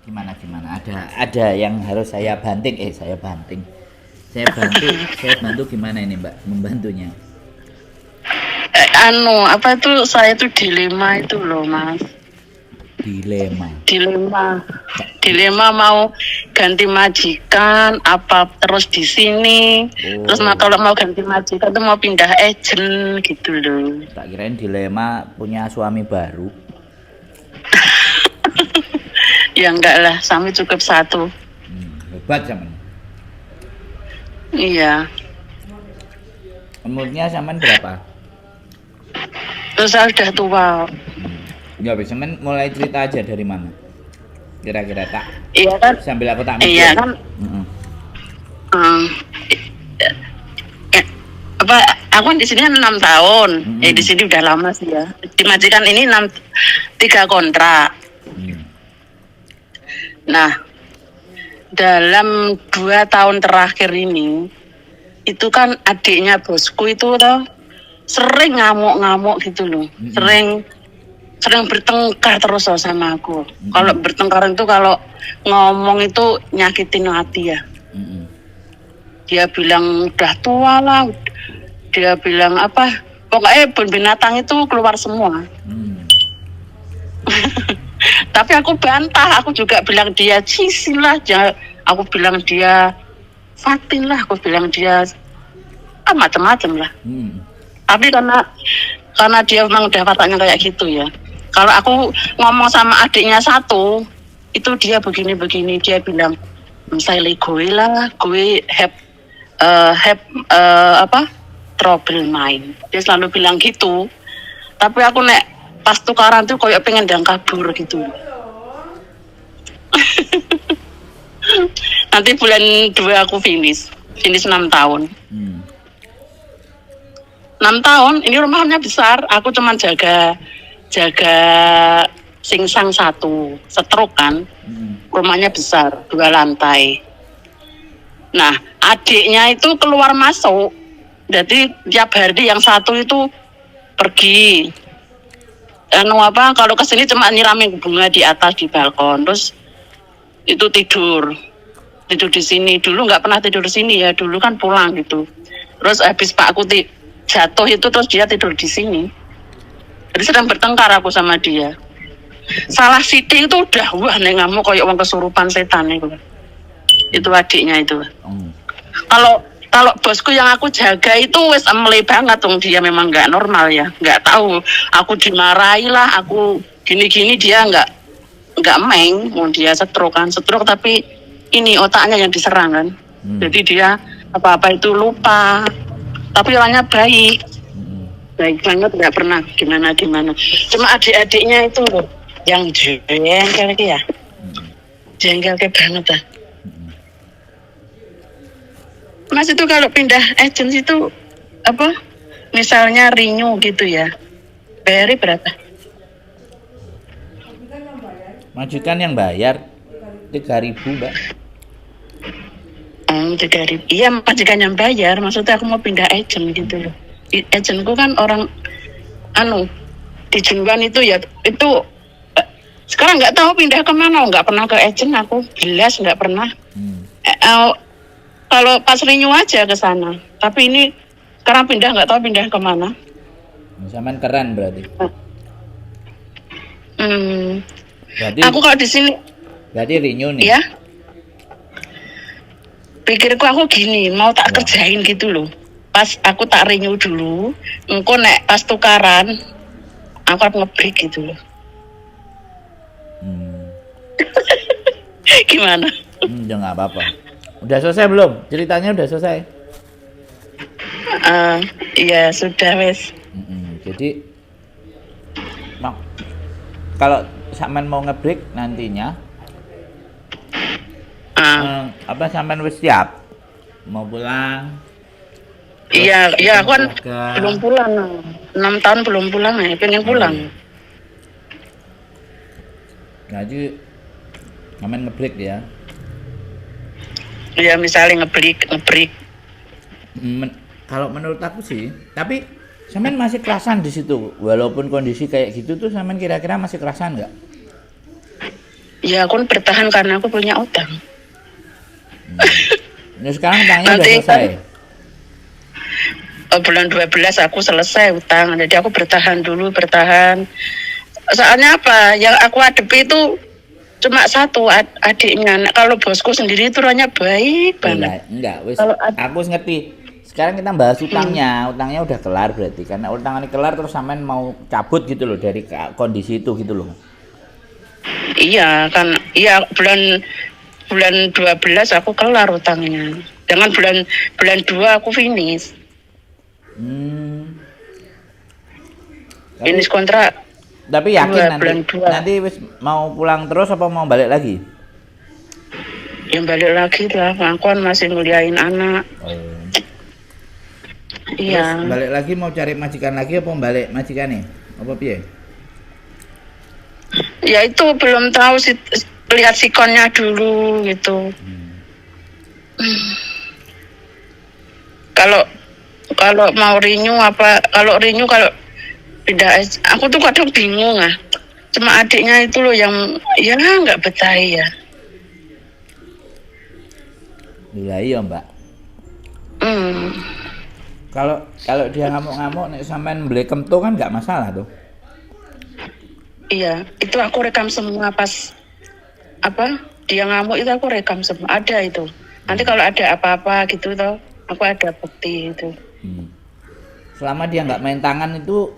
Gimana? Ada yang harus saya banting. Saya banting. Saya bantu gimana ini, Mbak? Membantunya. Apa itu saya itu dilema itu loh, Mas. Dilema. Dilema. Dilema mau ganti majikan apa terus di sini. Terus Oh, kalau mau ganti majikan tuh mau pindah agent gitu loh. tak kirain dilema punya suami baru. Ya enggak lah, suami cukup satu. Hebat zaman. Iya. Umurnya zaman berapa? Terus saya udah tua. Ya, bisa mulai cerita aja dari mana? Kira-kira tak Iya kan? sambil aku tak Iya mikir. kan? Mm-mm. Hmm, eh, apa aku kan di sini kan 6 tahun. Di sini udah lama sih ya. Di majikan ini 3 kontrak. Nah, dalam 2 tahun terakhir ini itu kan adiknya bosku itu toh sering ngamuk-ngamuk gitu loh. Sering bertengkar terus loh sama aku. Kalau bertengkar itu kalau ngomong itu nyakitin hati ya. Dia bilang udah tua lah. Dia bilang apa? Pokoknya binatang itu keluar semua. Tapi aku bantah, aku juga bilang dia cisil lah, aku bilang dia fatin lah, aku bilang dia macam-macam lah. Tapi karena dia memang udah katanya kayak gitu ya. Kalau aku ngomong sama adiknya satu, itu dia begini-begini, dia bilang saya gue lah, gue have trouble mind. Dia selalu bilang gitu. Tapi aku nek pas tukaran tuh kayak pengen dan kabur gitu. Nanti bulan 2 aku finish 6 tahun. 6 tahun, ini rumahnya besar. Aku cuma jaga singsang 1, setruk kan. Rumahnya besar, 2 lantai. Nah, adiknya itu keluar masuk. Jadi tiap hari yang satu itu pergi. Kalau kesini cuma nyiramin bunga di atas di balkon. Terus itu tidur di sini. Dulu nggak pernah tidur di sini ya. Dulu kan pulang gitu. Terus habis Pak aku jatuh itu terus dia tidur di sini. Jadi sedang bertengkar aku sama dia. Salah Siti itu udah wah nih ngamuk kayak orang kesurupan setan itu. Itu adiknya itu. Kalau bosku yang aku jaga itu wes emle banget dong, dia memang nggak normal ya, nggak tahu. Aku dimarahi lah, aku gini-gini dia nggak main, mau dia stroke tapi ini otaknya yang diserang kan. Jadi dia apa-apa itu lupa, tapi orangnya baik banget, nggak pernah gimana. Cuma adik-adiknya itu loh yang jengkel ya, jengkel kayak banget lah. Mas itu kalau pindah agensi itu apa? Misalnya renew gitu ya. Bayarnya berapa? Majikan yang bayar 3.000, Mbak. 3.000. Iya, majikan yang bayar. Maksudnya aku mau pindah agent gitu loh. Agentku kan orang di Juruan itu ya, itu sekarang nggak tahu pindah kemana. Nggak pernah ke agent aku. Jelas nggak pernah. Kalau pas renew aja ke sana. Tapi ini sekarang pindah nggak tahu pindah kemana. Zaman keren berarti. Berarti aku kalau di sini. Berarti renew nih. Ya. Pikirku aku gini, mau tak kerjain gitu loh. Pas aku tak renew dulu, engko nek pas tukaran, aku harus nge-break gitu loh. Gimana? Ya nggak apa-apa. Udah selesai belum? Ceritanya udah selesai? Iya sudah wes. Jadi kalau sampean mau nge-break nantinya sampean wis siap mau pulang? Iya, aku kan belum pulang. 6 tahun belum pulang ya, pengen pulang. Jadi sampean nge-break ya? Iya, misalnya nge-break. Kalau menurut aku sih, tapi sampean masih kerasan di situ, walaupun kondisi kayak gitu tuh sampean kira-kira masih kerasan nggak? Ya aku bertahan karena aku punya utang. Ini sekarang utangnya udah Nanti selesai. bulan 12 aku selesai utang. Jadi aku bertahan dulu, bertahan. Soalnya apa? Yang aku hadapi itu cuma satu adiknya. Nah, kalau bosku sendiri itu orangnya baik banget. Enggak, wis Kalau aku wis ngerti. Sekarang kita bahas utangnya. Utangnya udah kelar berarti. Karena utangnya kelar terus sampean mau cabut gitu loh dari kondisi itu gitu loh. iya kan, iya bulan bulan 12 aku kelar utangnya. Dengan bulan bulan 2 aku finish. Hmm. Tapi, Finish kontrak. tapi yakin bulan nanti 2. nanti wis mau pulang terus apa mau balik lagi? Yang balik lagi lah, aku kan masih nguliahin anak. Oh. Iya. Terus balik lagi mau cari majikan lagi apa balik majikan nih? Apa piye? Ya itu belum tahu sih, lihat sikonnya dulu gitu. Kalau kalau mau renew apa, kalau renew kalau tidak, aku tuh kadang bingung ah. Cuma adiknya itu loh yang ya nggak betah ya. Iya iya mbak. Hmm. Kalau kalau dia ngamuk-ngamuk nek sampean beli kemto kan nggak masalah tuh. Iya, itu aku rekam semua pas apa dia ngamuk itu aku rekam semua, ada itu. Nanti kalau ada apa-apa gitu toh, aku ada bukti itu. Selama dia nggak main tangan itu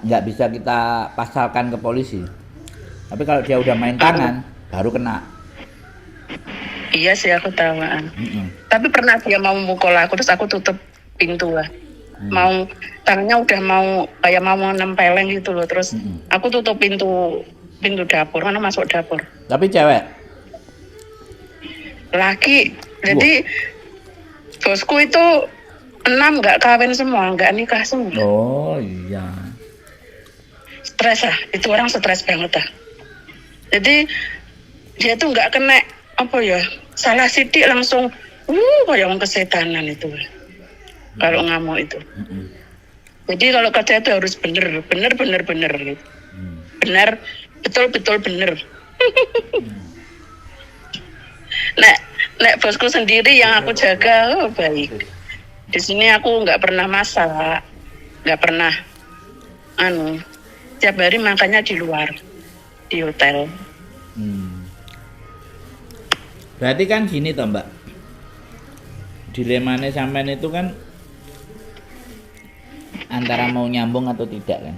nggak bisa kita pasalkan ke polisi. Tapi kalau dia udah main tangan baru kena. Iya sih aku tahu. Tapi pernah dia mau memukul aku terus aku tutup pintu lah. Mau tangannya udah mau kayak mau nempeleng gitu loh, terus aku tutup pintu dapur, mana masuk dapur. Tapi cewek. Laki. Jadi bosku itu 6 nggak kawin semua, nggak nikah semua. Oh iya. Stres lah, itu orang stres banget lah. Jadi dia tuh nggak kena apa ya, salah sidik langsung kayak orang kesetanan itu kalau ngamuk itu. Jadi kalau kerja itu harus bener gitu. Bener, betul bener. Nek bosku sendiri yang aku jaga baik. Di sini aku nggak pernah masak, nggak pernah tiap hari makannya di luar, di hotel. Berarti kan gini toh mbak, dilemanya sampean itu kan antara mau nyambung atau tidak kan.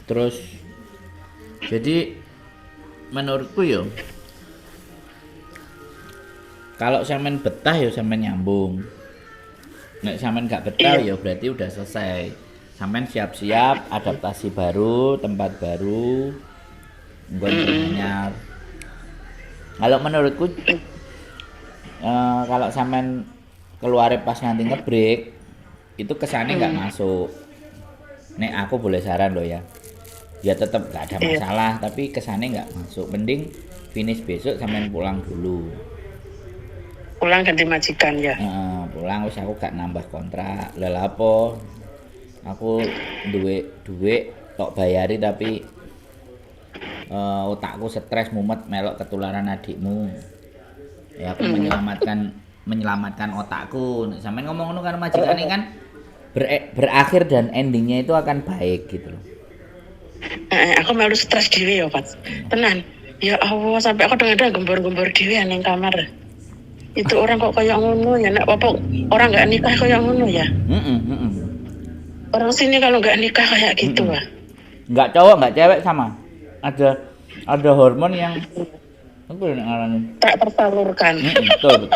Terus jadi menurutku yo kalau sampean betah ya sampean nyambung, nek sampean gak betah ya berarti udah selesai. Sampean siap-siap adaptasi baru, tempat baru, anyar. Kalau menurutku kalau sampean keluar pas nganti ngebreak itu kesannya nggak masuk. Nek aku boleh saran loh ya, ya tetap nggak ada masalah, tapi kesannya nggak masuk. Mending finish besok sampean pulang dulu. Pulang ganti majikan ya. Pulang wis aku gak nambah kontrak. Lah apa? Aku duit tok bayari tapi otakku stres mumet melok ketularan adikmu. Ya aku menyelamatkan otakku. Sampeyan ngomong ngono karo majikane kan berakhir dan endingnya itu akan baik gitu loh. Aku malu stres dhewe ya, Pak. Tenan. Ya Allah, sampai aku dengar gembor-gembor dhewe nang kamar. Itu orang kok kayak ngono ya, nek apa orang nggak nikah kayak ngono ya. Orang sini kalau nggak nikah kayak gitu lah. Nggak cowok nggak cewek sama. Ada hormon yang apa yang ngarani? Tak tersalurkan. Betul.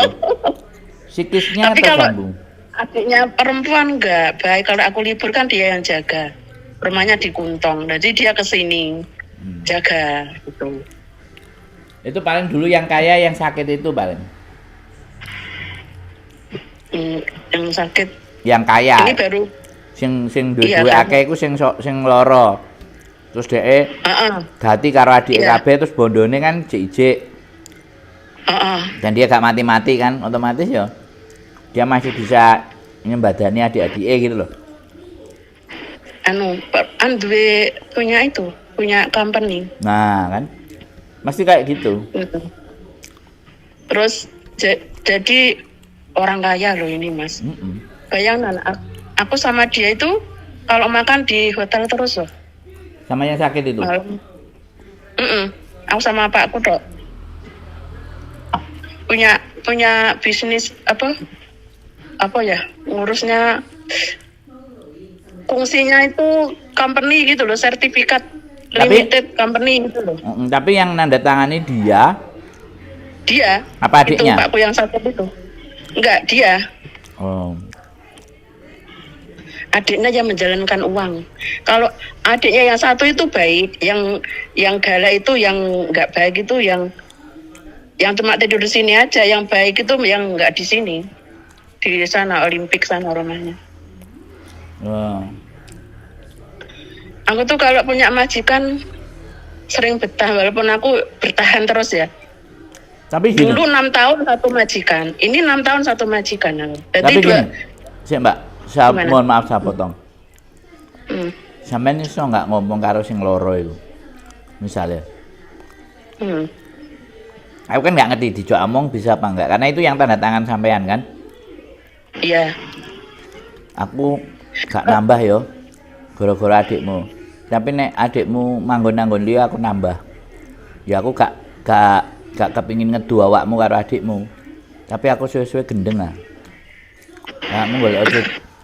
Psikisnya Tapi tersambung. Kalau adiknya perempuan nggak baik, kalau aku libur kan dia yang jaga. Rumahnya di Kuntong, jadi dia kesini jaga gitu. Itu paling dulu yang kaya yang sakit itu paling. Yang sakit. Yang kaya. Ini baru. Sing duwe akeh iku sing lara. Terus dhek gati karo adike kabeh terus bondone kan jik-jik. Dan dia gak mati-mati kan, otomatis ya dia masih bisa nyembadani adik-adike gitu loh. Duwe punya itu punya company. Nah, kan? Mesti kayak gitu. Gitu. Terus jadi orang kaya loh ini Mas. Mm-mm. Bayangkan aku sama dia itu kalau makan di hotel terus loh. Sama yang sakit itu. Malam. Aku sama pakku dok punya bisnis apa ya ngurusnya fungsinya itu company gitu loh, sertifikat limited company gitu loh. Tapi yang nanda tangani dia apa adiknya? Itu pakku yang satu itu enggak, dia. Oh. Adiknya yang menjalankan uang. Kalau adiknya yang satu itu baik, yang galak itu, yang nggak baik itu, yang cuma tidur di sini aja, yang baik itu yang nggak di sini, di sana Olimpik sana rumahnya. Oh. Aku tuh kalau punya majikan sering betah, walaupun aku bertahan terus ya. Tapi gini. Dulu 6 tahun satu majikan, ini 6 tahun satu majikan. Jadi tapi gini, sih Mbak. Mohon maaf saya potong. Sampeyan iso nggak ngomong karo sing loro itu? Misalnya. Aku kan nggak ngerti dijak omong bisa apa enggak, karena itu yang tanda tangan sampean kan? Iya. Aku gak nambah yo, gara-gara adikmu. Tapi nek adikmu manggon-manggon liya aku nambah. Ya aku gak kepingin ngedu awakmu karo adikmu. Tapi aku suwe-suwe gendeng lah.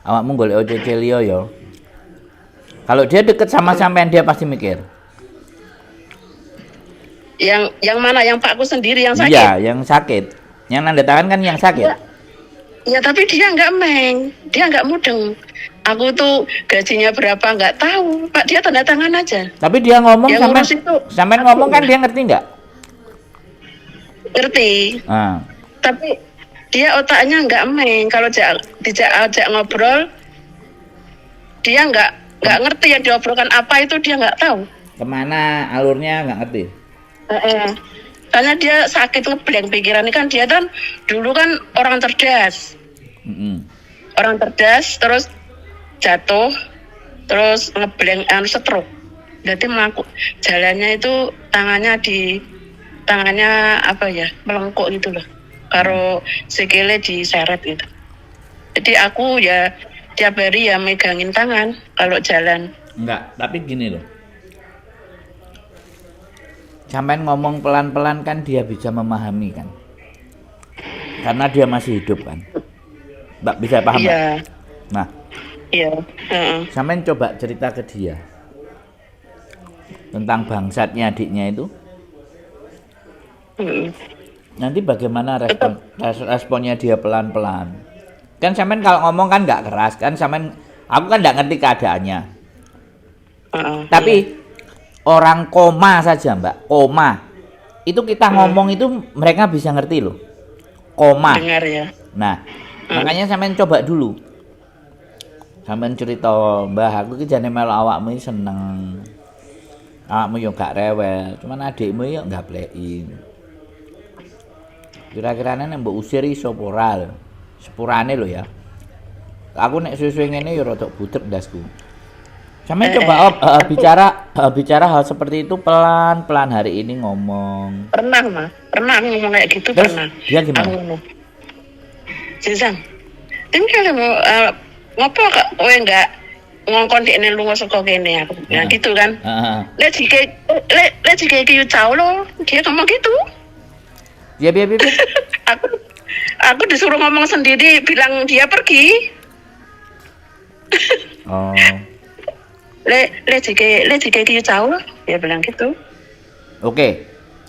Awakmu golek ojo liya yo. Kalau dia deket sama sampean dia pasti mikir. Yang mana? Yang pakku sendiri yang sakit? Iya, yang sakit. Yang nanda tangan kan yang sakit. Ya tapi dia nggak dia nggak mudeng. Aku tuh gajinya berapa nggak tahu, Pak. Dia tanda tangan aja. Tapi dia ngomong sampean ngomong kan dia ngerti nggak? Ngerti. Ah. Tapi dia otaknya nggak kalau dijak ngobrol, dia nggak ngerti yang diobrolkan apa itu, dia nggak tahu. Kemana alurnya nggak ngerti. Karena dia sakit ngeblank pikiran. Ini kan dia kan dulu kan orang cerdas. Orang cerdas terus jatuh, terus ngeblank stroke. Jadi jalannya itu tangannya apa ya, melengkuk gitu loh. Karo sikile diseret gitu. Jadi aku ya tiap hari ya megangin tangan kalau jalan. Enggak, tapi gini loh. Sampai ngomong pelan-pelan kan dia bisa memahami kan. Karena dia masih hidup kan. Mbak bisa paham? Iya. Nah. Iya. Sampai coba cerita ke dia tentang bangsatnya adiknya itu. Nanti bagaimana responnya dia pelan-pelan. Kan sampean kalau ngomong kan nggak keras kan, sampean aku kan nggak ngerti keadaannya. Tapi orang koma saja Mbak, koma itu kita ngomong itu mereka bisa ngerti loh. Koma. Dengar ya. Nah, makanya sampean coba dulu. Sampean cerita, Mbah aku ki jane melu awakmu seneng. Awakmu yo gak rewel, cuman adikmu yo gapleki. Kira-kirane nek mbok usir iso apa ora lho. Sepurane lho ya. Aku nek suwe-suwe ngene ya rada butek ndasku. Sampeyan coba bicara hal seperti itu pelan-pelan hari ini ngomong. Pernah aku ngomong kayak gitu. Terus, pernah. Dia gimana? Aku ngomong. Sisang. Tinggal ngopo kok kowe enggak ngongkon dekne lunga saka kene aku. Nah gitu kan. Lek jike iki jauh lo, dia ngomong gitu. Ya biar. Aku disuruh ngomong sendiri, bilang dia pergi. Oh. Le jike iki jauh, dia bilang gitu. Oke.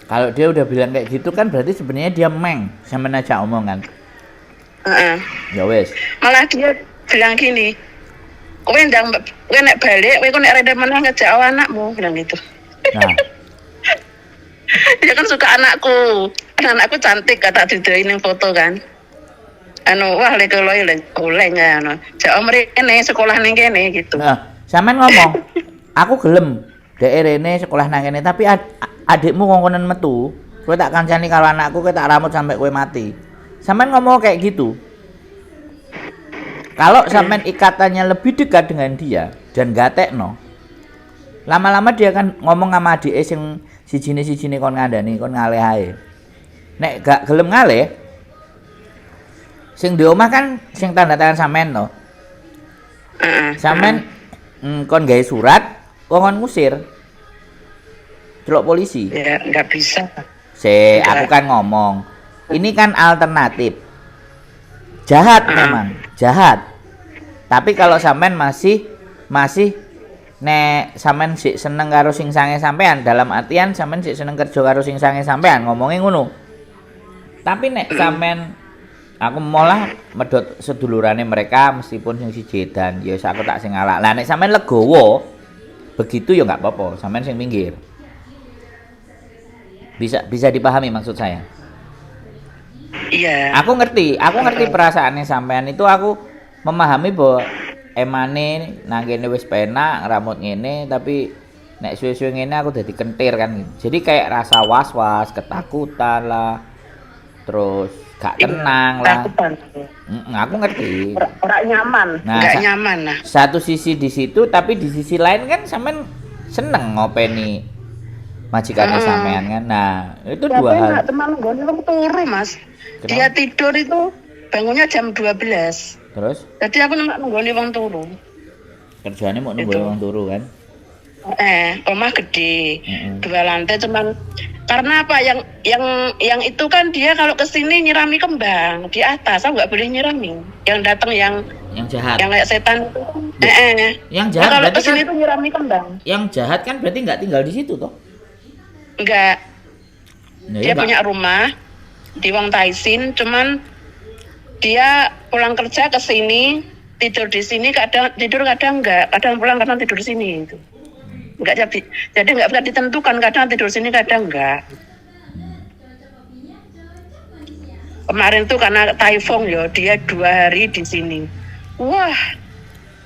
Kalau dia udah bilang kayak gitu kan berarti sebenarnya dia sama aja omongan. Ya wes. Malah dia bilang gini, kowe nek balik, kowe nek reda meneh ngejak anakmu, bilang gitu. Nah. Dia kan suka anakku cantik, kata didoin foto kan. Wah lek loe oleh ngono. Jak omrene sekolah ning kene gitu. Nah, sampean ngomong, aku gelem dek rene sekolah nang kene, tapi adikmu ngongkonen metu, kowe tak kancani karo anakku, kowe tak ramut sampai kowe mati. Sampean ngomong kayak gitu. Kalau sampean ikatannya lebih dekat dengan dia dan gatekno, Lama-lama dia kan ngomong sama adike sing sijine kon ngandani, kon ngalih ae. Nek gak gelem ngalih, sing di omah kan sing tanda tangan sampean to. Sampean kon gawe surat, kon ngusir. Delok polisi. Ya, nggak bisa. Aku kan ngomong. Ini kan alternatif. Jahat memang, jahat. Tapi kalau sampean masih nek sampean sik seneng karo sing sange sampean, dalam artian sampean sik seneng kerja karo sing sange sampean, ngomongnya ngono. Tapi nek sampean aku malah medhot sedulurane mereka meskipun sing siji edan, ya aku tak sing ngalak. Lah nek sampean legowo begitu ya enggak apa-apa, sampean sing minggir. Bisa dipahami maksud saya? Iya. Aku ngerti perasaannya sampean itu, aku memahami bahwa emane nang kene wis penak rambut ngene, tapi nek suwe-suwe ngene aku dadi kentir kan. Jadi kayak rasa was-was, ketakutan lah. Terus gak tenang lah. Aku ngerti. Ora nyaman, gak nyaman lah. Satu sisi di situ, tapi di sisi lain kan sampean seneng ngopeni majikannya sampean kan. Nah, itu dua hal. Teman gue wong turu, Mas. Kenapa? Dia tidur itu bangunnya jam 12. Terus? Jadi aku nunggoni wong turu. Kerjaannya mau nunggoni wong turu kan? Rumah gede, 2 lantai, cuman karena apa yang itu kan dia kalau kesini nyirami kembang di atas, aku nggak boleh nyirami. Yang datang yang jahat, yang kayak setan itu. Yang jahat, nah, kalau kesini kan, tuh nyirami kembang. Yang jahat kan berarti nggak tinggal di situ toh? Enggak. Dia punya rumah di Wong Taisin, cuman dia pulang kerja ke sini, tidur di sini, kadang tidur kadang enggak, kadang pulang kadang tidur di sini itu. Enggak jadi enggak bisa ditentukan, kadang tidur sini kadang enggak. Kemarin tuh karena typhoon ya, dia 2 hari di sini. Wah,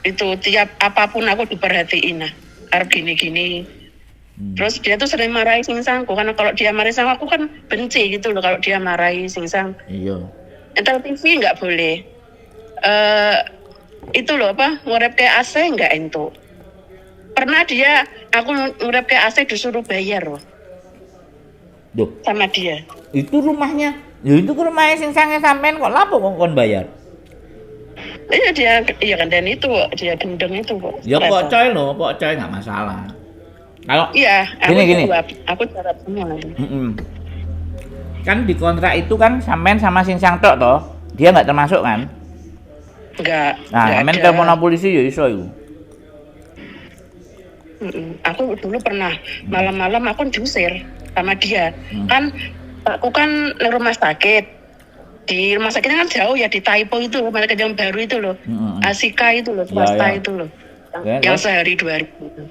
itu tiap apapun aku diperhatiin nah. Harus gini-gini. Terus dia tuh sering marahi singsangku, karena kalau dia marahi sang aku kan benci gitu loh kalau dia marahi singsang. Iya. Entar TV nggak boleh. Itu loh apa, ngurep kayak AC nggak entuk. Pernah dia, aku ngurep kayak AC disuruh bayar loh. Duh. Sama dia. Itu rumahnya. Ya itu rumahnya singsangnya sampean kok lapo kok kon bayar? Iya kan dan itu dia gendeng itu kok. Ya kok coy loh, kok coy nggak masalah. Kalau iya, gini. Aku jawab semua. Kan di kontrak itu kan sampean sama singsang tok toh, dia nggak termasuk kan? Enggak. Nah, sampean telepon polisi ya iso iku. Aku dulu pernah malam-malam aku diusir sama dia. Kan aku kan di rumah sakit. Di rumah sakitnya kan jauh ya, di Taipo itu, rumah sakit yang baru itu loh. Asika itu loh, swasta itu loh. Yang sehari 2 hari itu.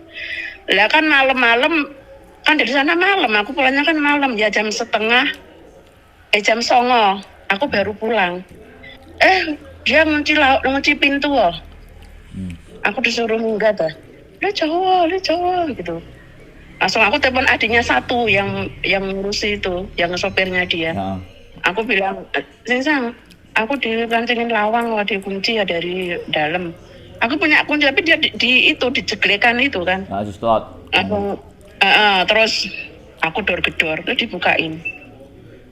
Lah kan malam-malam kan dari sana malam, aku pulangnya kan malam ya jam 9:30, jam 9 aku baru pulang. Dia ngunci pintu loh. Aku disuruh munggah dah. Lu cowok gitu. Langsung aku telepon adiknya satu yang ngurusi itu, yang sopirnya dia. Aku bilang, singsang, aku dirancingin lawang, di kunci ya dari dalam. Aku punya kunci tapi dia dijeglekan itu kan. Terus aku gedor terus dibukain.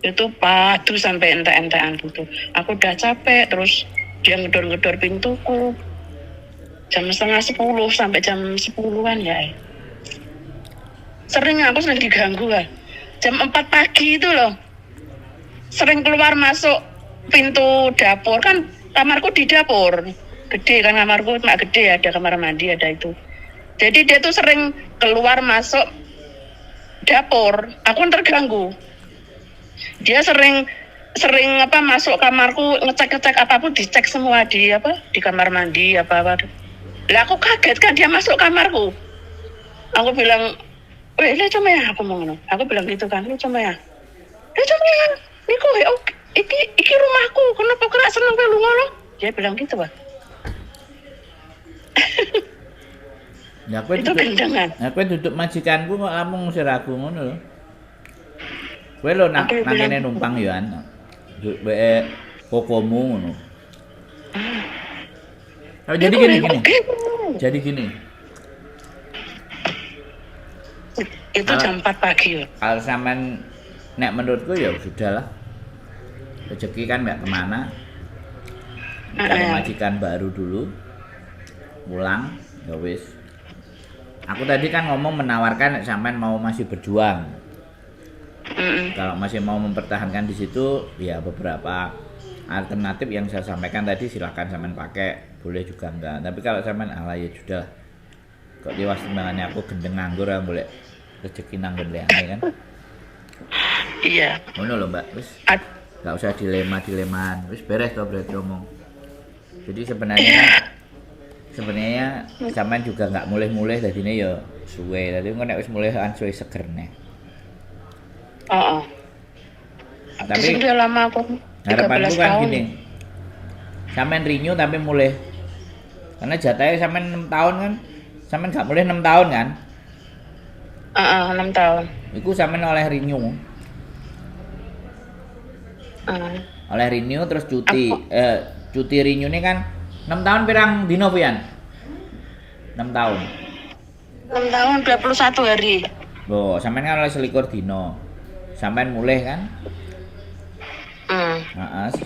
Itu padu sampai entek-entekan gitu. Aku udah capek, terus dia ngedor pintuku. Jam 9:30 sampai jam 10-an ya. Sering aku diganggu lah. Jam 4 pagi itu loh. Sering keluar masuk pintu dapur, kan kamarku di dapur. Gede kan kamarku, mak gede, ada kamar mandi, ada itu. Jadi dia tuh sering keluar masuk dapur, aku terganggu. Dia sering masuk kamarku, ngecek apapun, dicek semua di kamar mandi apa. Lah aku kaget kan dia masuk kamarku. Aku bilang, "Weh, lu cuma ya aku mau ngono." Aku bilang gitu kan, "Lu cuma ya." "Lu cuma ya. Niku iki rumahku, kenapa kena seneng kowe lunga lo?" Dia bilang gitu, Pak. Ya kowe itu gendangan. Nah, kowe duduk majikanku kok langsung ngusir aku ngono lho. Kowe lho nang kene numpang ya an. Wae kokomu ngono. Jadi gini. Itu jam 4 pagi ya. Kalau sampean nek menurutku ya sudahlah. Rezeki kan nggak kemana. Cari majikan baru dulu. Pulang, ya wis. Aku tadi kan ngomong menawarkan nek sampean mau masih berjuang. Kalau masih mau mempertahankan di situ, ya beberapa alternatif yang saya sampaikan tadi silakan sampean pakai, boleh juga enggak. Tapi kalau sampean ala ya sudah. Kok di wasimbangannya aku gendeng nganggur ya boleh rezeki nang gede kan. Iya. Ngono lho Mbak, wis. Enggak usah dilema-dilemaan. Wis beres to berarti omong. Jadi sebenarnya sampean juga enggak mulih-mulih dadine ya suwe. Dadi engko nek wis mulih kan suwe seger neh. Oh. Tapi udah lama aku. harapanku 13 kan tahun. gini. Sampean renew tapi mulih. Karena jatahnya sampean 6 tahun kan. Sampean enggak mulih 6 tahun kan? 6 tahun. Iku sampean oleh renew. Oleh renew terus cuti. Cuti renew ini kan 6 tahun pirang dino pian? 6 tahun. 6 tahun 21 hari. Loh, sampean kan oleh selikur dino. Sampean mulih kan?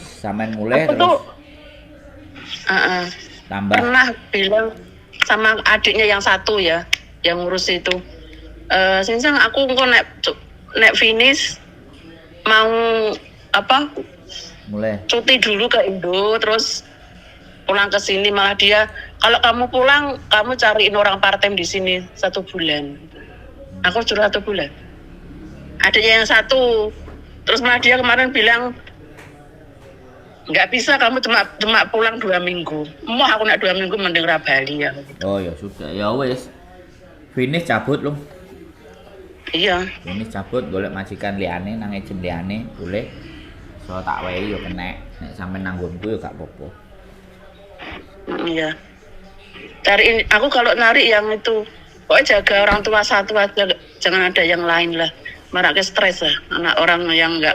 Sampean mulih Aku terus tuh tambah. pernah bilang sama adiknya yang satu ya, yang ngurus itu. Sinsang aku engko nek finish mau apa? Mulai. Cuti dulu ke Indo terus pulang ke sini, malah dia kalau kamu pulang kamu cariin orang part time di sini 1 bulan. Aku suruh 1 bulan. Adanya yang satu, terus malah dia kemarin bilang nggak bisa, kamu cuma pulang 2 minggu. Mau aku nak 2 minggu mending ra bali ya. Oh ya sudah, ya wes. Finish cabut loh. Iya. Finish cabut, golek majikan liane, nang ejen liane, boleh. So tak wehi yo kena. Nek sampe nanggonku yo gak apa-apa. Iya. Cariin, aku kalau narik yang itu, pokoknya jaga orang tua satu aja, jangan ada yang lain lah. Marak ke stres lah, anak orang yang nggak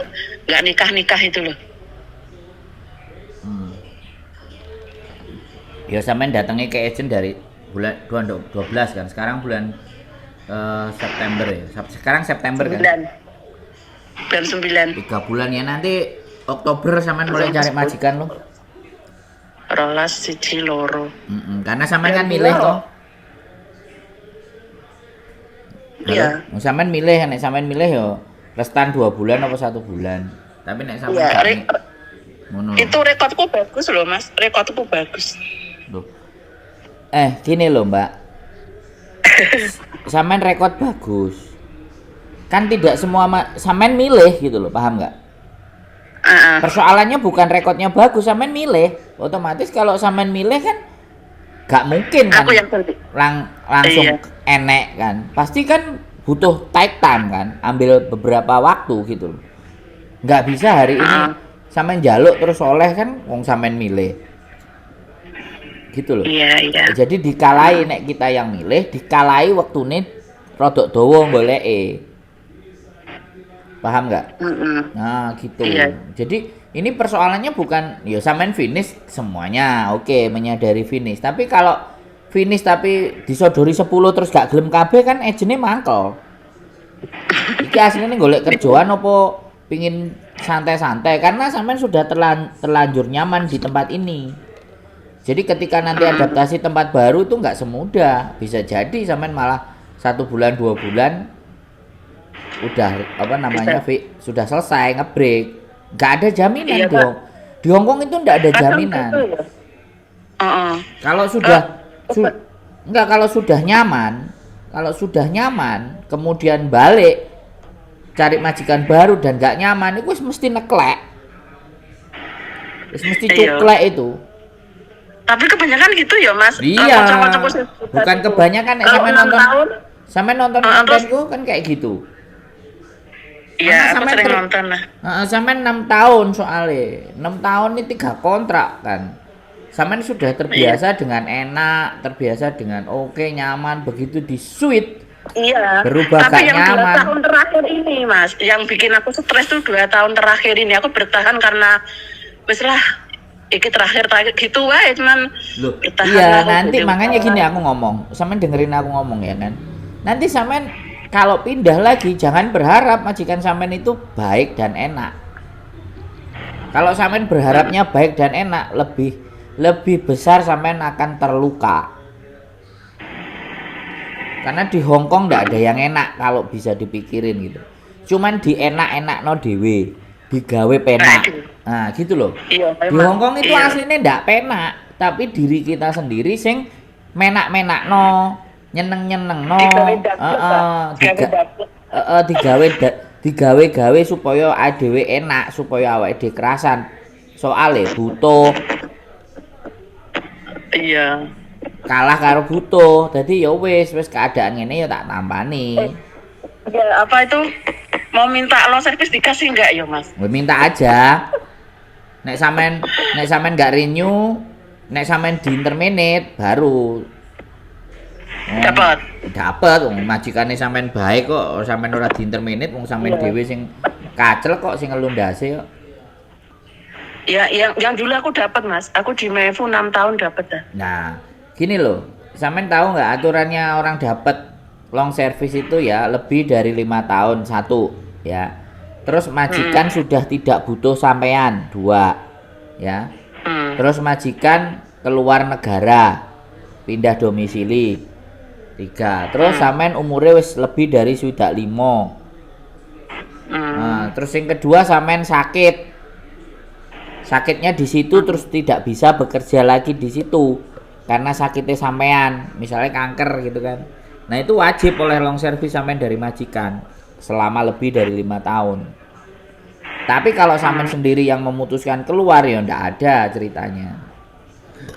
nikah itu loh. Ya sampean datangi ke ejen dari bulan 12 kan. Sekarang bulan September ya. Sekarang September kan. Bulan 9. 3 bulan ya, nanti Oktober sampean mulai cari majikan lo. Rolas siji loro. Karena sampean kan milih toh. Iya. Sampean milih, nek sampean milih yo restan 2 bulan apa 1 bulan. Tapi nek sampean ngono. Itu rekodku bagus loh Mas, rekodku bagus. Loh. Gini loh Mbak. Sampean rekod bagus. Kan tidak semua sampean milih gitu loh, paham nggak? Persoalannya bukan rekodnya bagus, sampean milih. Otomatis kalau sampean milih kan gak mungkin kan Aku yang langsung enek kan. Pasti kan butuh take time kan, ambil beberapa waktu gitu loh. Nggak bisa hari ini sampean jaluk terus oleh kan wong sampean milih. Gitu loh. Iya. Jadi dikalai nek kita yang milih, dikalai wektune rodok dawa goleke. Paham nggak? Nah gitu. Iya. Jadi ini persoalannya bukan ya sampean finish semuanya, oke, menyadari finish. Tapi kalau finish tapi disodori 10 terus gak gelem kabeh kan ejene mangkel. Iki asline golek kerjaan apa pingin santai-santai karena sampean sudah terlanjur nyaman di tempat ini. Jadi ketika nanti adaptasi tempat baru itu nggak semudah. Bisa jadi sampean malah 1 bulan 2 bulan udah sudah selesai ngebreak. Nggak ada jaminan dong. Di Hongkong itu nggak ada jaminan. Kalau sudah nyaman, kemudian balik cari majikan baru dan nggak nyaman, itu mesti neklek. Mesti cuklek itu. Tapi kebanyakan gitu ya Mas. Iya. Bukan kebanyakan sampai nonton kontenku kan kayak gitu. Iya, aku sering nonton lah. Sampai 6 tahun soalnya. 6 tahun ini 3 kontrak kan. Sampai sudah terbiasa dengan enak, terbiasa dengan oke, nyaman, begitu di sweet. Iya. Berubah tapi gak yang nyaman. 2 tahun terakhir ini Mas, yang bikin aku stres tuh 2 tahun terakhir ini aku bertahan karena wis lah iki terakhir gitu wae cuman bertahan. Iya, nanti makanya gini aku ngomong. Sampean dengerin aku ngomong ya kan. Nanti sampean kalau pindah lagi jangan berharap majikan sampean itu baik dan enak. Kalau sampean berharapnya baik dan enak, lebih besar sampean akan terluka. Karena di Hong Kong ndak ada yang enak kalau bisa dipikirin gitu. Cuman di enak-enak no dewe, digawe penak. Nah gitu loh. Iya, Di memang. Hong Kong itu Iya. aslinya ndak penak, tapi diri kita sendiri sing menak-menak no, nyeneng-nyeneng no, Digawe dapet, Pak. Digawe dapet. digawe-gawe supaya adewe enak, supaya awake dhewe kerasan. Soale butuh Iya. kalah karo butuh. Dadi ya wis keadaan ngene ya tak tampani. Ya, apa itu? Mau minta long service dikasih enggak ya, Mas? Gue minta aja. Nek sampean nggak renew, nek sampean di terminate baru dapat wong majikane sampean baik kok, sampean ora di terminate wong sampean Iya. dhewe sing kacel kok sing ngelundase kok. Ya, yang dulu aku dapat, Mas. Aku di Mefu 6 tahun dapat dah. Nah, gini loh. Sampean tahu nggak aturannya orang dapat long service itu ya lebih dari 5 tahun satu ya. Terus majikan sudah tidak butuh sampean 2 ya. Terus majikan keluar negara pindah domisili 3. Terus sampean umurnya wis lebih dari swidak 5. Nah, terus yang kedua sampean sakitnya di situ terus tidak bisa bekerja lagi di situ karena sakitnya sampean misalnya kanker gitu kan. Nah itu wajib oleh long service sampean dari majikan selama lebih dari 5 tahun. Tapi kalau sampean sendiri yang memutuskan keluar ya ndak ada ceritanya.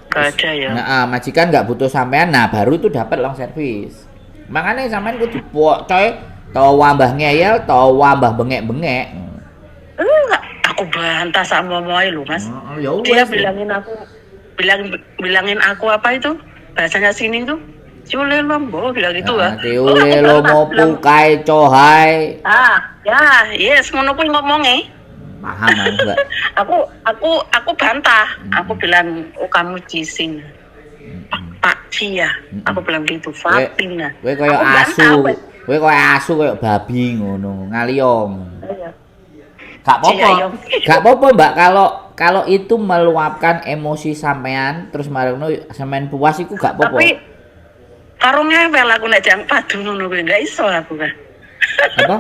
Gak ada ya. Nah, majikan nggak butuh sampean, nah baru itu dapat long service. Makanya sampean kudu coy, tau wambah ngeyel, tau wambah bengek-bengek. Enggak, aku bantah sama momoy lu, Mas. Ya Dia wes. bilangin aku apa itu? Bahasanya sini tuh. Cule lombo bilang gitu Nah, lah. tiule Aku lo bantah, mau bilang, pukai cohai. ya, yes, ngono kuwi ngomongnya. Paham Mbak. Aku bantah. Aku bilang, oh kamu cising. Pak Cia. Aku bilang gitu, Fatina. Kowe koyo Aku bantah, asu. wes. Kowe koyo asu koyo babi ngono, ngaliong. Iya. Gak apa-apa. Iya, Gak apa-apa, Mbak, kalau itu meluapkan emosi sampean terus marino sampean puas iku gak apa-apa. Tapi karo ngewel aku nek jang padu ngono kuwi gak iso aku kan. Apa?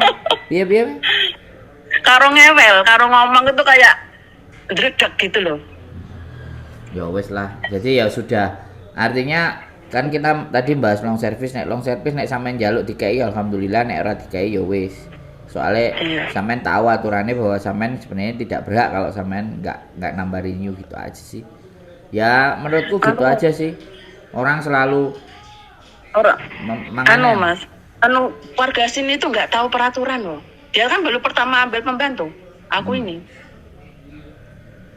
Piye? Karo ngewel, karo ngomong itu kayak dredeg gitu loh. Ya wes lah. Jadi ya sudah. Artinya kan kita tadi bahas long service nek sampean njaluk dikai alhamdulillah, nek ora dikai ya wis. Soalnya Iya. sampean tahu aturannya bahwa sampean sebenarnya tidak berhak kalau sampean nggak nambah renew gitu aja sih. Ya menurutku gitu aja sih. Orang selalu Ora. makanya Mas, warga sini tuh nggak tahu peraturan loh. Dia kan baru pertama ambil pembantu. Aku ini.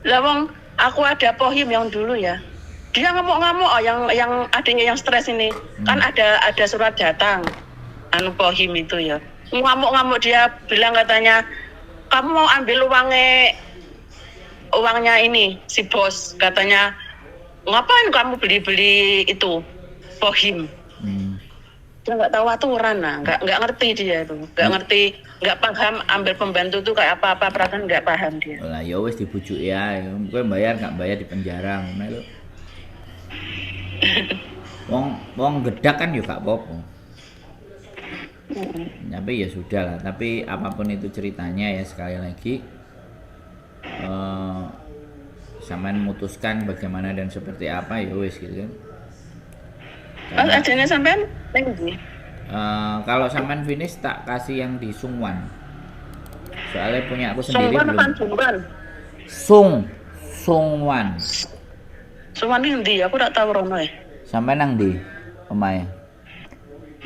Lah wong aku ada pohim yang dulu ya. Dia ngamuk-ngamuk yang adanya yang stres ini. Kan ada surat datang pohim itu ya. Ngamuk-ngamuk dia bilang katanya, "Kamu mau ambil uangnya ini si bos." Katanya, "Ngapain kamu beli-beli itu pohim?" Dia nggak tahu aturan, nah nggak ngerti dia itu, nggak paham ambil pembantu tuh kayak apa perasaan nggak paham dia. lah ya wis dibujuk ya. Kowe bayar nggak bayar di penjara ngono lho. Wong gedak kan ya gak apa-apa. Tapi ya sudah lah, tapi apapun itu ceritanya ya sekali lagi sampean memutuskan bagaimana dan seperti apa ya wis gitu kan. Mas adanya sampean tinggi. Kalau sampean finish tak kasih yang di Sungwan. Soalnya punya aku sendiri Sungwan belum. kan Sungwan. Sungwan. Sungwan ini ndi? Aku tak tahu rono ya. Sampean nang ndi omahe?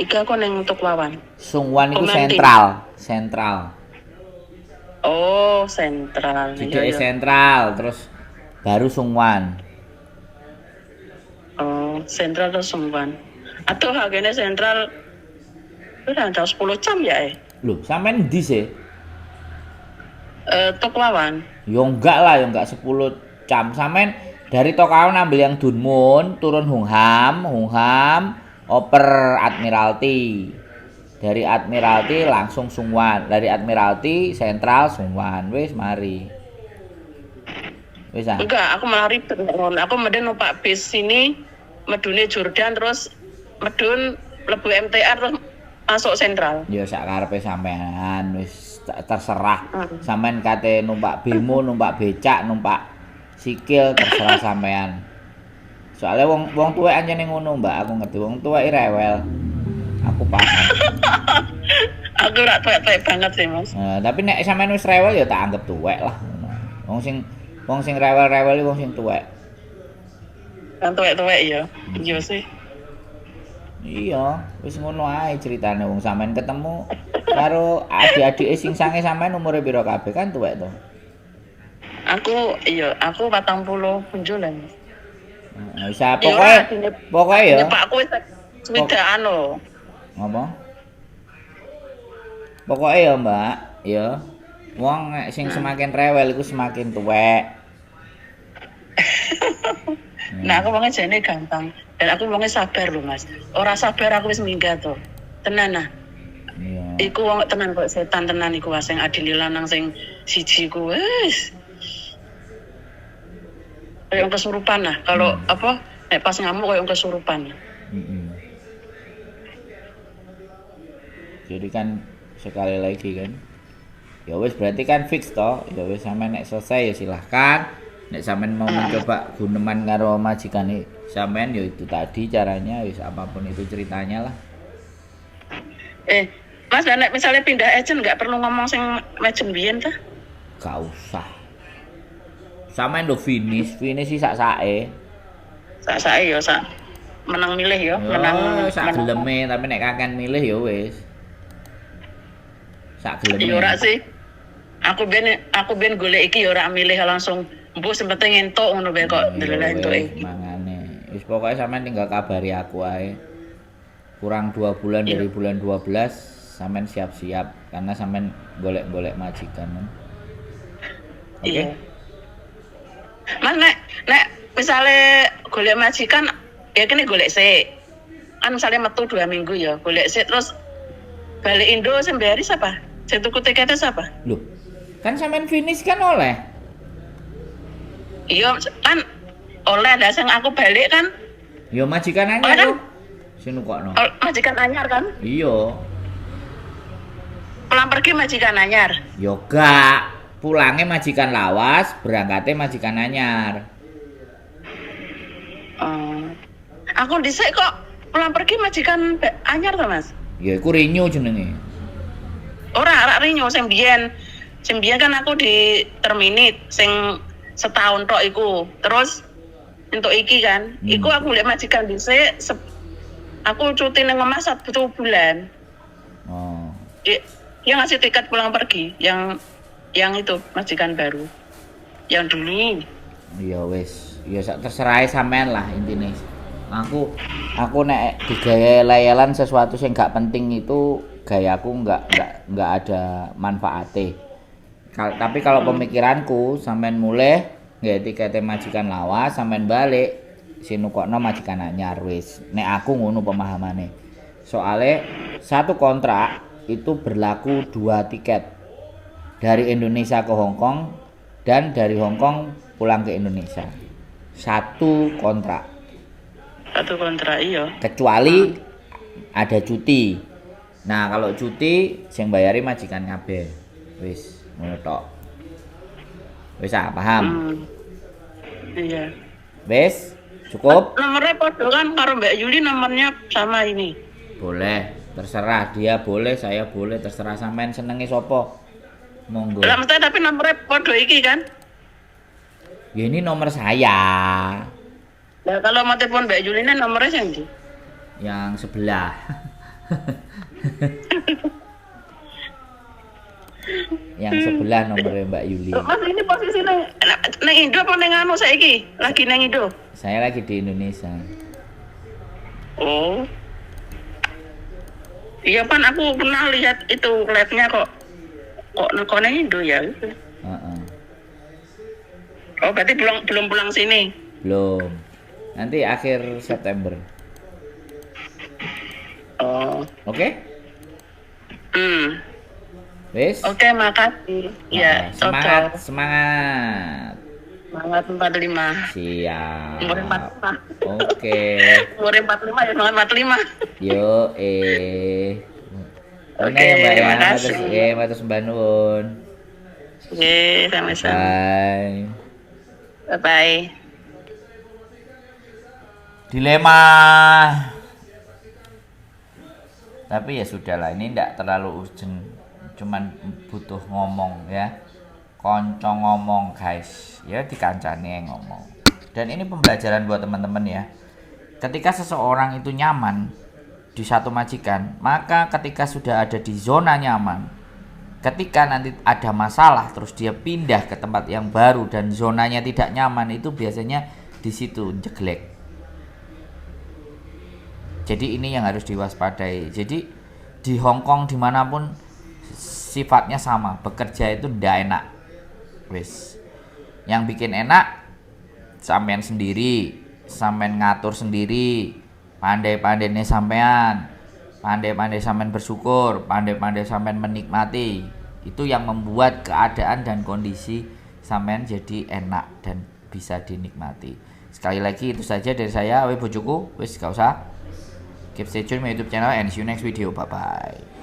Iki aku neng untuk lawan. Sungwan itu Komentin. sentral. Oh, sentral. Jadi Iya. sentral terus baru Sungwan. Oh, sentral atau Sungwan. Atau harganya sentral udah 10 jam ya Loh, sampean ndi sih? Tok lawan. Yo enggak 10 jam. Sampean dari Tokaon ambil yang Dunmun, turun Hungham, oper Admiralty. Dari Admiralty langsung Sungwan, dari Admiralty Sentral Sungwan, wis mari. Wis ah. Enggak, aku malah ribet. Aku meden numpak bis sini, medune Jordan terus medun lebu MTR terus masuk Sentral. Ya sak karepe sampean wis terserah. Sampean kate numpak bemo, numpak becak, numpak sikil terserah sampean. Soalnya wong tuwek anjene ngono, Mbak, aku ngerti wong tuwek rewel. Aku paham. Aku ora tuwek-tuwek banget sih, Mas. Nah, tapi nek sampean wis rewel ya tak anggap tuwek lah. Wong sing rewel-rewel iki wong sing tuwek. Kan tuwek-tuwek ya. Iya sih. Iya, wis ngono ae ceritane wong sampean ketemu karo adik-adike sing sange sampean umure pira kabeh kan tuwek to. Aku 40 punjulan. Wis pokoke ya. Pakku wis swidakan lho. Ngapa? Pokoke ya, Mbak, ya. Wong nek sing semakin rewel iku semakin tuwek. Nah, aku wonge jane gampang. Dan aku wonge sabar lho, Mas. Ora sabar aku wis minggat to. Tenan nah. Iya. Iku wong tenan kok setan tenan iku sing adine lanang sing siji ku wis. Kayak kesurupan lah. Kalau nek pas ngamuk kayak kesurupan. Jadi kan sekali lagi kan. Ya wis berarti kan fix toh. Ya wis sampean nek selesai ya silahkan. Nek sampean mau mencoba guneman karo majikane sampean ya itu tadi caranya wis apapun itu ceritanya lah. Mas nek misalnya pindah agent nggak perlu ngomong sing agent biyen ta? Gak usah. Sampean lho finish sih sak-sake. Sak-sake ya sak menang milih ya, menang sak geleme tapi nek kaken milih ya wis. Sak geleme. Ya ora sih. Aku ben golek iki ya ora milih langsung mbok sempete ngentuk ngono bae kok delele entuk iki. Mangane. Wis pokoke sampean tinggal kabari aku ae. Kurang 2 bulan dari bulan 12 sampean siap-siap karena sampean golek-golek majikan. Oke. Iya. Mas nek misale golek majikan ya kene golek sik. Kan misale metu 2 minggu ya, golek sik terus balik Indo sing bayari siapa? Sing tuku tiketnya siapa? Loh, kan sampean finish kan oleh. Iya, kan oleh lah sing aku balik kan. Ya majikan anyar kan? Sing nukokno. Majikan anyar kan? Iya. Pulang pergi majikan anyar. Yo gak. Pulangnya majikan lawas, berangkatnya majikan anyar. Aku dhisik kok pulang pergi majikan anyar to, Mas? Ya iku renew jenenge. Ora renew sing biyen. Sing biyen kan aku di terminit sing setahun tok iku. Terus untuk iki kan, iku aku lihat majikan dhisik aku cuti nang omah 1 bulan. Oh. Dia ngasih tiket pulang pergi yang itu majikan baru. Yang dulu. Iya wis, ya terserah sampean lah intine. Aku nek digawe layalan sesuatu yang gak penting itu gayaku nggak ada manfaate. Tapi kalau pemikiranku sampean mulai nggak tikete majikan lawas sampean balik sinukokno majikan anyar wis. Nek aku ngono pemahamane. Soale satu kontrak itu berlaku 2 tiket. Dari Indonesia ke Hong Kong dan dari Hong Kong pulang ke Indonesia. Satu kontrak iya. Kecuali ada cuti. Nah, kalau cuti sing bayari majikan kabeh. Wis, ngono tok. Wis paham? Iya. Wis, cukup? Nomornya podo kan karo Mbak Yuli nomornya sama ini. Boleh, terserah dia boleh, saya boleh, terserah sampean senenge sapa. Monggo. Lah mesti tapi nomornya podo iki kan? Ya ini nomor saya. Nah, kalau mau telepon Mbak Julina nomornya yang di? Yang sebelah. Yang sebelah nomornya Mbak Yuli. Mas ini posisi nang Indo apa nang anu saiki? Lagi nang Indo. Saya lagi di Indonesia. Oh. Iya kan aku pernah lihat itu live-nya kok nang Indo ya. Oh, berarti belum pulang sini. Belum. Nanti akhir September. Oh. Oke? Hmm. Wis. Oke, makasih. Ya, Semangat, cocok. semangat. Semangat 45. Umur Siap. 45. Oke. Umur 45 ya, semangat 45. Yo eh. Oke Oke, ya Mbak ya, makasih. matur sembah nuwun. Oke, sama-sama. Bye. Bye-bye. Dilema. Tapi ya sudahlah, ini tidak terlalu urgent. Cuman butuh ngomong ya. Konco ngomong guys. Ya dikancane yang ngomong. Dan ini pembelajaran buat teman-teman ya. Ketika seseorang itu nyaman di satu majikan, maka ketika sudah ada di zona nyaman, ketika nanti ada masalah terus dia pindah ke tempat yang baru dan zonanya tidak nyaman, itu biasanya di situ jeglek. Jadi ini yang harus diwaspadai. Jadi di Hong Kong dimanapun sifatnya sama, bekerja itu ndak enak. Wis, yang bikin enak sampean sendiri, sampean ngatur sendiri, pandai-pandainya sampean, pandai-pandai sampean bersyukur, pandai-pandai sampean menikmati. Itu yang membuat keadaan dan kondisi sampean jadi enak dan bisa dinikmati. Sekali lagi itu saja dari saya, bojoku, wis gak usah. Keep stay tune my YouTube channel and see you next video. Bye bye.